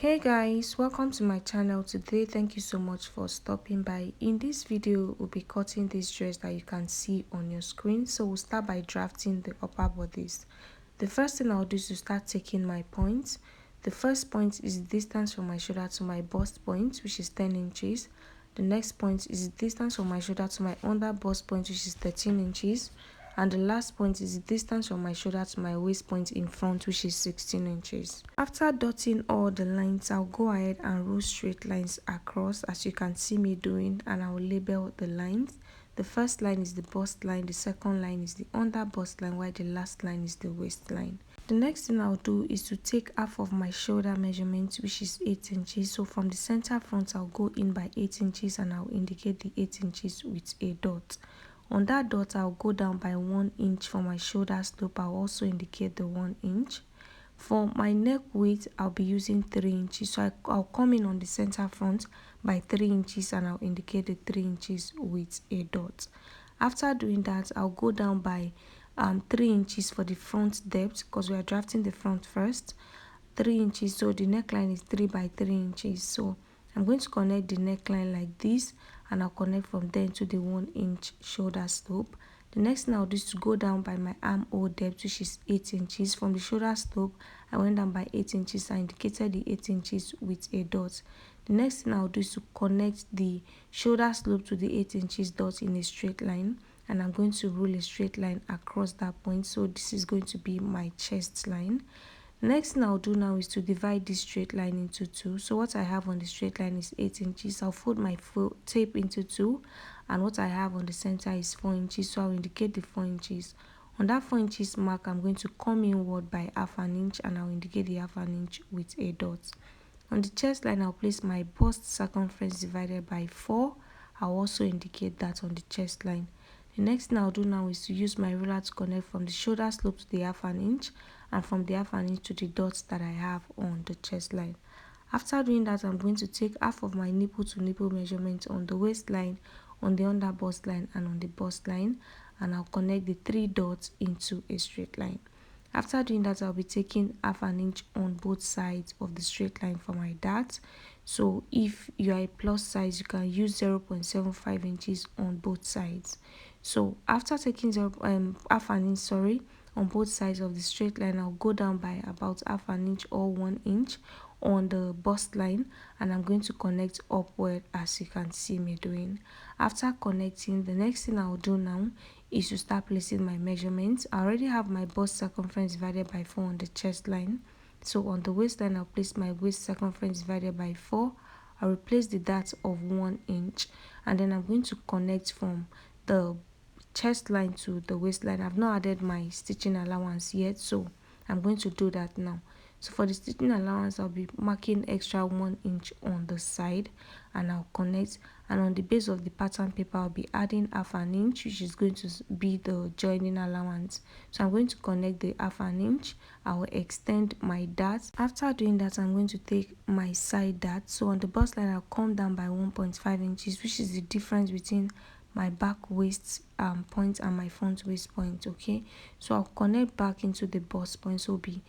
Hey guys, welcome to my channel. Today thank you so much for stopping by. In this video we'll be cutting this dress that you can see on your screen. So we'll start by drafting the upper bodice. The first thing I'll do is to start taking my points. The first point is the distance from my shoulder to my bust point, which is 10 inches. The next point is the distance from my shoulder to my under bust point, which is 13 inches. And the last point is the distance from my shoulder to my waist point in front, which is 16 inches. After dotting all the lines, I'll go ahead and row straight lines across as you can see me doing, and I will label the lines. The first line is the bust line, the second line is the under bust line, while the last line is the waist line. The next thing I'll do is to take half of my shoulder measurement, which is 8 inches. So from the center front, I'll go in by 8 inches and I'll indicate the 8 inches with a dot. On that dot, I'll go down by 1 inch for my shoulder slope. I'll also indicate the 1 inch. For my neck width, I'll be using 3 inches. So I'll come in on the center front by 3 inches and I'll indicate the 3 inches with a dot. After doing that, I'll go down by 3 inches for the front depth because we are drafting the front first. 3 inches, so the neckline is 3 by 3 inches. So I'm going to connect the neckline like this, and I'll connect from there to the 1 inch shoulder slope. The next thing I'll do is to go down by my armhole depth, which is 8 inches. From the shoulder slope, I went down by 8 inches. I indicated the 8 inches with a dot. The next thing I'll do is to connect the shoulder slope to the 8 inches dot in a straight line, and I'm going to rule a straight line across that point. So this is going to be my chest line. Next thing I'll do now is to divide this straight line into two. So what I have on the straight line is 8 inches. I'll fold my tape into two, and what I have on the center is 4 inches. So I'll indicate the 4 inches. On that 4 inches mark, I'm going to come inward by half an inch, and I'll indicate the half an inch with a dot. On the chest line, I'll place my bust circumference divided by 4. I'll also indicate that on the chest line. The next thing I'll do now is to use my ruler to connect from the shoulder slope to the half an inch, and from the half an inch to the dots that I have on the chest line. After doing that, I'm going to take half of my nipple to nipple measurement on the waistline, on the under bust line, and on the bust line, and I'll connect the 3 dots into a straight line. After doing that, I'll be taking half an inch on both sides of the straight line for my dart. So if you are a plus size, you can use 0.75 inches on both sides. So after taking half an inch on both sides of the straight line, I'll go down by about half an inch or 1 inch on the bust line, and I'm going to connect upward as you can see me doing. After connecting, the next thing I'll do now is to start placing my measurements. I already have my bust circumference divided by 4 on the chest line. So on the waistline, I'll place my waist circumference divided by 4. I'll replace the dart of 1 inch, and then I'm going to connect from the chest line to the waistline. I've not added my stitching allowance yet, so I'm going to do that now. So for the stitching allowance, I'll be marking extra 1 inch on the side, and I'll connect, and on the base of the pattern paper I'll be adding half an inch, which is going to be the joining allowance. So I'm going to connect the half an inch. I will extend my dart. After doing that, I'm going to take my side dart. So on the bust line, I'll come down by 1.5 inches, which is the difference between my back waist point and my front waist point. Okay, so I'll connect back into the bust point. So be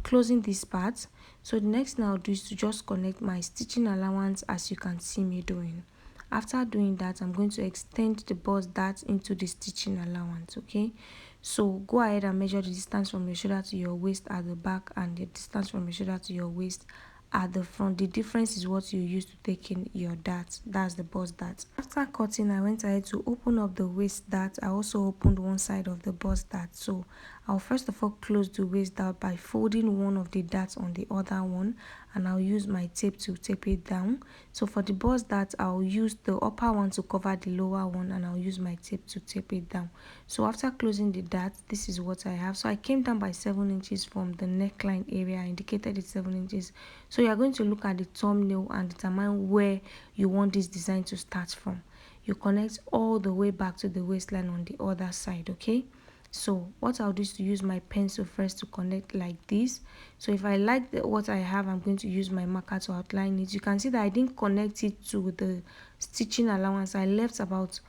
closing this part. So the next thing I'll do is to just connect my stitching allowance as you can see me doing. After doing that, I'm going to extend the bust dart into the stitching allowance. Okay, so go ahead and measure the distance from your shoulder to your waist at the back and the distance from your shoulder to your waist at the front. The difference is what you use to take in your dart. That's the bust dart. After cutting, I went ahead to open up the waist dart. I also opened one side of the bust dart. So I'll first of all close the waist dart by folding one of the darts on the other one, and I'll use my tape to tape it down. So for the bust dart, I'll use the upper one to cover the lower one, and I'll use my tape to tape it down. So after closing the dart, this is what I have. So I came down by 7 inches from the neckline area. I indicated it 7 inches. So you are going to look at the thumbnail and determine where you want this design to start from. You connect all the way back to the waistline on the other side. Okay, so what I'll do is to use my pencil first to connect like this. So if I like what I have, I'm going to use my marker to outline it. You can see that I didn't connect it to the stitching allowance. I left about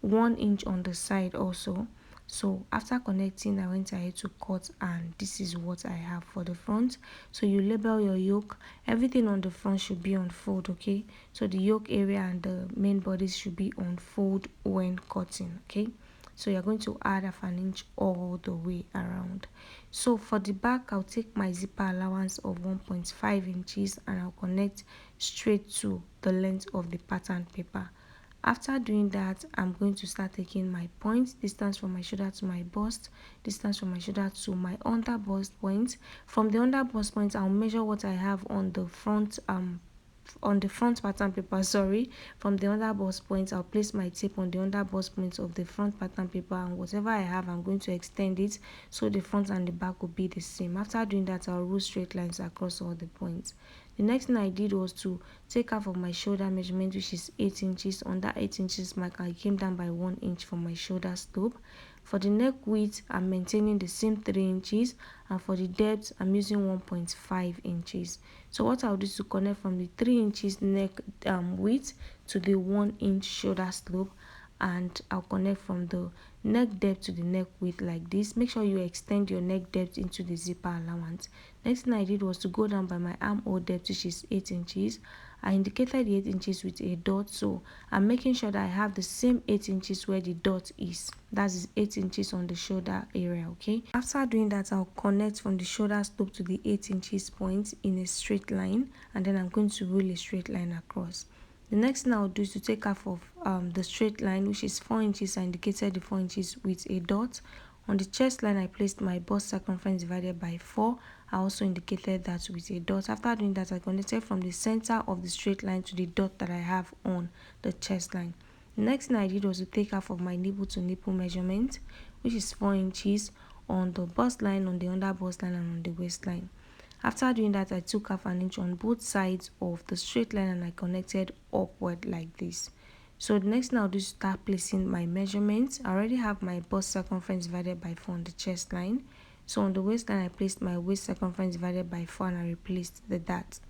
1 inch on the side also. So after connecting, I went ahead to cut, and this is what I have for the front. So you label your yoke. Everything on the front should be on fold, okay? So the yoke area and the main bodice should be on fold when cutting, okay? So you're going to add half an inch all the way around. So for the back, I'll take my zipper allowance of 1.5 inches and I'll connect straight to the length of the pattern paper. After doing that, I'm going to start taking my point, distance from my shoulder to my bust, distance from my shoulder to my under bust point. From the under bust point, I'll measure what I have on the front pattern paper, sorry. From the under bust point, I'll place my tape on the under bust point of the front pattern paper, and whatever I have, I'm going to extend it so the front and the back will be the same. After doing that, I'll rule straight lines across all the points. The next thing I did was to take half of my shoulder measurement, which is 8 inches. On that 8 inches mark, I came down by 1 inch from my shoulder slope. For the neck width, I'm maintaining the same 3 inches, and for the depth, I'm using 1.5 inches. So what I'll do is to connect from the 3 inches neck width to the 1 inch shoulder slope, and I'll connect from the neck depth to the neck width like this. Make sure you extend your neck depth into the zipper allowance. Next thing I did was to go down by my armhole depth, which is 8 inches. I indicated the 8 inches with a dot, so I'm making sure that I have the same 8 inches where the dot is. That is 8 inches on the shoulder area, okay? After doing that, I'll connect from the shoulder slope to the 8 inches point in a straight line, and then I'm going to rule a straight line across. The next thing I'll do is to take half of the straight line, which is 4 inches. I indicated the 4 inches with a dot. On the chest line, I placed my bust circumference divided by 4. I also indicated that with a dot. After doing that, I connected from the center of the straight line to the dot that I have on the chest line. The next thing I did was to take half of my nipple to nipple measurement, which is 4 inches on the bust line, on the under bust line, and on the waistline. After doing that, I took half an inch on both sides of the straight line and I connected upward like this. So the next thing I'll do is start placing my measurements. I already have my bust circumference divided by 4 on the chest line. So on the waistline, I placed my waist circumference divided by 4 and I replaced the dot.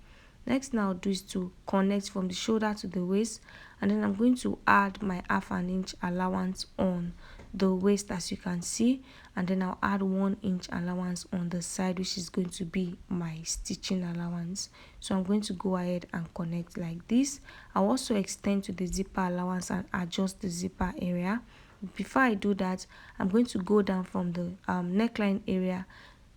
Next thing I'll do is to connect from the shoulder to the waist, and then I'm going to add my half an inch allowance on the waist, as you can see, and then I'll add 1 inch allowance on the side, which is going to be my stitching allowance. So I'm going to go ahead and connect like this. I'll also extend to the zipper allowance and adjust the zipper area. Before I do that, I'm going to go down from the neckline area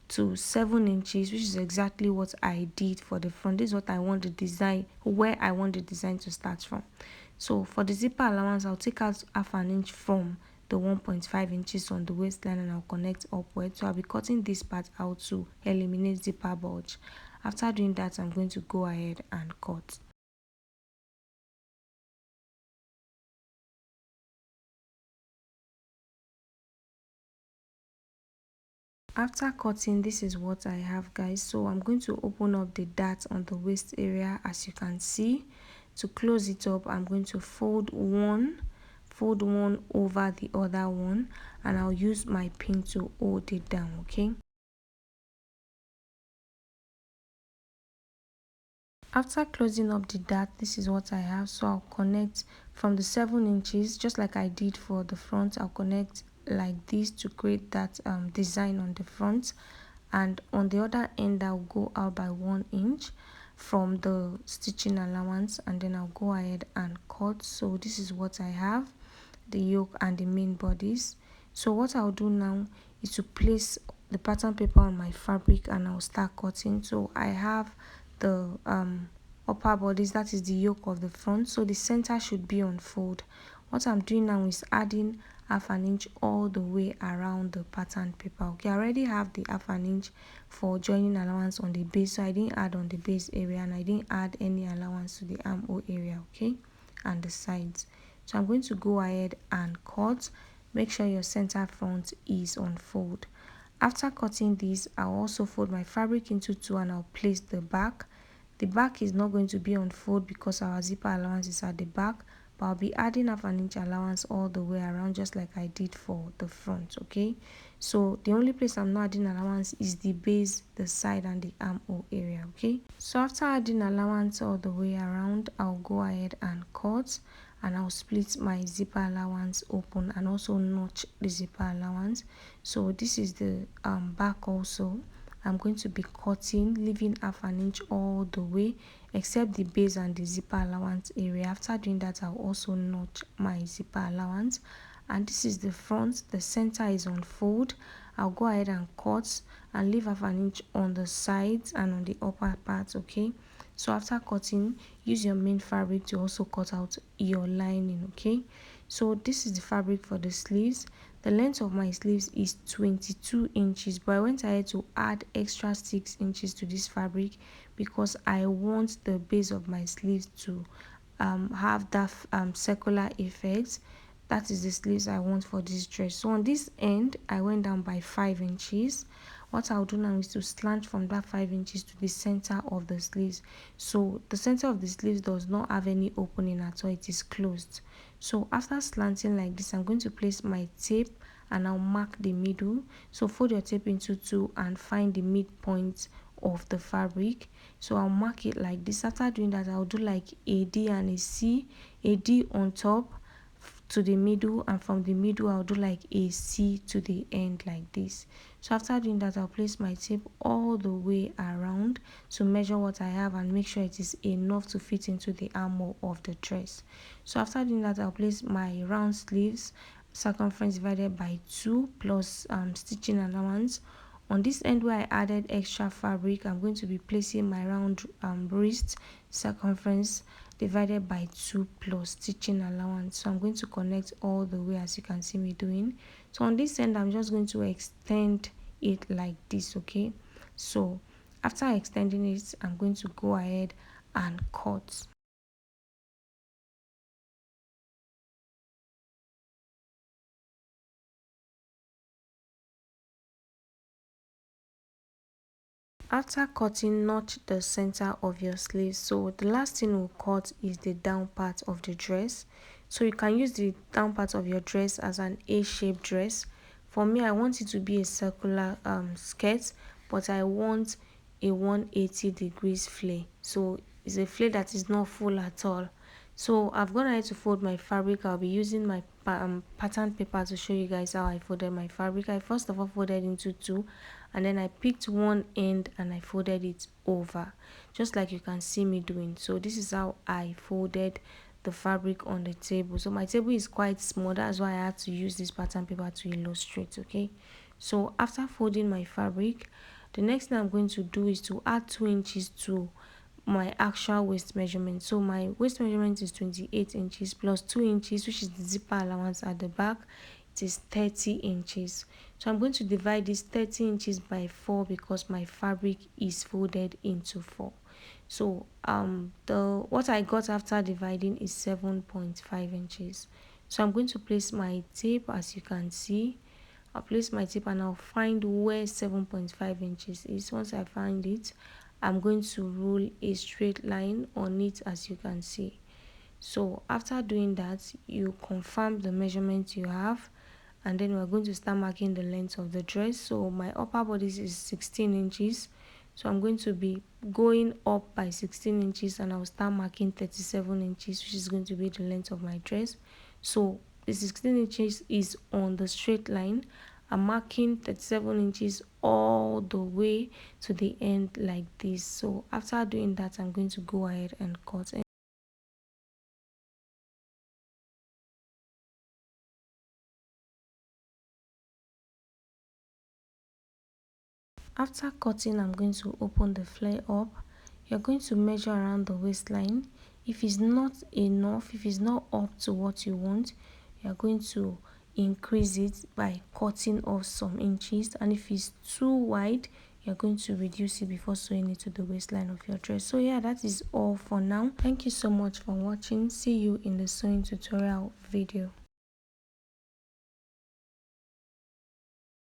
to 7 inches, which is exactly what I did for the front. This is what I want the design, where I want the design to start from. So for the zipper allowance, I'll take out half an inch from the 1.5 inches on the waistline and I'll connect upward. So I'll be cutting this part out to eliminate zipper bulge. After doing that, I'm going to go ahead and cut. After cutting, this is what I have, guys. So I'm going to open up the dart on the waist area, as you can see. To close it up, I'm going to fold one over the other one, and I'll use my pin to hold it down, okay? After closing up the dart, this is what I have. So I'll connect from the 7 inches, just like I did for the front. I'll connect like this to create that design on the front, and on the other end I'll go out by 1 inch from the stitching allowance, and then I'll go ahead and cut. So this is what I have, the yoke and the main bodies. So what I'll do now is to place the pattern paper on my fabric and I'll start cutting. So I have the upper bodice, that is the yoke of the front, so the center should be on fold. What I'm doing now is adding half an inch all the way around the pattern paper, okay? I already have the half an inch for joining allowance on the base, so I didn't add on the base area, and I didn't add any allowance to the armhole area, okay, and the sides. So I'm going to go ahead and cut. Make sure your center front is on fold. After cutting this, I'll also fold my fabric into two and I'll place the back. The back is not going to be on fold because our zipper allowance is at the back, but I'll be adding half an inch allowance all the way around, just like I did for the front, okay? So the only place I'm not adding allowance is the base, the side, and the armhole area, okay? So after adding allowance all the way around, I'll go ahead and cut. and I'll split my zipper allowance open and also notch the zipper allowance. So this is the back also. I'm going to be cutting, leaving half an inch all the way except the base and the zipper allowance area. After doing that, I'll also notch my zipper allowance. And this is the front. The center is on fold. I'll go ahead and cut and leave half an inch on the sides and on the upper part. Okay, so after cutting, use your main fabric to also cut out your lining. Okay, so this is the fabric for the sleeves. The length of my sleeves is 22 inches, but I went ahead to add extra 6 inches to this fabric because I want the base of my sleeves to have that circular effect. That is the sleeves I want for this dress. So on this end, I went down by 5 inches. What I'll do now is to slant from that 5 inches to the center of the sleeves. So the center of the sleeves does not have any opening at all, it is closed. So after slanting like this, I'm going to place my tape and I'll mark the middle. So fold your tape into two and find the midpoint of the fabric. So I'll mark it like this. After doing that, I'll do like a D and a C, a D on top to the middle, and from the middle I'll do like a C to the end like this. So after doing that, I'll place my tape all the way around to measure what I have and make sure it is enough to fit into the armhole of the dress. So after doing that, I'll place my round sleeves circumference divided by 2 plus stitching allowance. On this end where I added extra fabric, I'm going to be placing my round wrist circumference divided by 2 plus stitching allowance. So I'm going to connect all the way as you can see me doing. So on this end, I'm just going to extend it like this. Okay, so after extending it, I'm going to go ahead and cut. After cutting, notch the center of your sleeve. So the last thing we'll cut is the down part of the dress. So you can use the down part of your dress as an A-shaped dress. For me, I want it to be a circular skirt, but I want a 180 degrees flare. So it's a flare that is not full at all. So I've gone ahead to fold my fabric. I'll be using my pattern paper to show you guys how I folded my fabric. I first of all folded into two, and then I picked one end and I folded it over, just like you can see me doing. So this is how I folded the fabric on the table. So my table is quite small, that's why I had to use this pattern paper to illustrate. Okay, so after folding my fabric, the next thing I'm going to do is to add 2 inches to my actual waist measurement. So my waist measurement is 28 inches plus 2 inches, which is the zipper allowance at the back. It is 30 inches. So I'm going to divide this 30 inches by 4 because my fabric is folded into 4. So the what I got after dividing is 7.5 inches. So I'm going to place my tape. As you can see, I'll place my tape and I'll find where 7.5 inches is. Once I find it, I'm going to rule a straight line on it, as you can see. So after doing that, you confirm the measurement you have, and then we're going to start marking the length of the dress. So my upper bodice is 16 inches, so I'm going to be going up by 16 inches and I'll start marking 37 inches, which is going to be the length of my dress. So the 16 inches is on the straight line. I'm marking 37 inches all the way to the end like this. So after doing that, I'm going to go ahead and cut. After cutting, I'm going to open the flare up. You're going to measure around the waistline. If it's not enough, if it's not up to what you want, you're going to increase it by cutting off some inches, and if it's too wide, you're going to reduce it before sewing it to the waistline of your dress. So yeah, that is all for now. Thank you so much for watching. See you in the sewing tutorial video.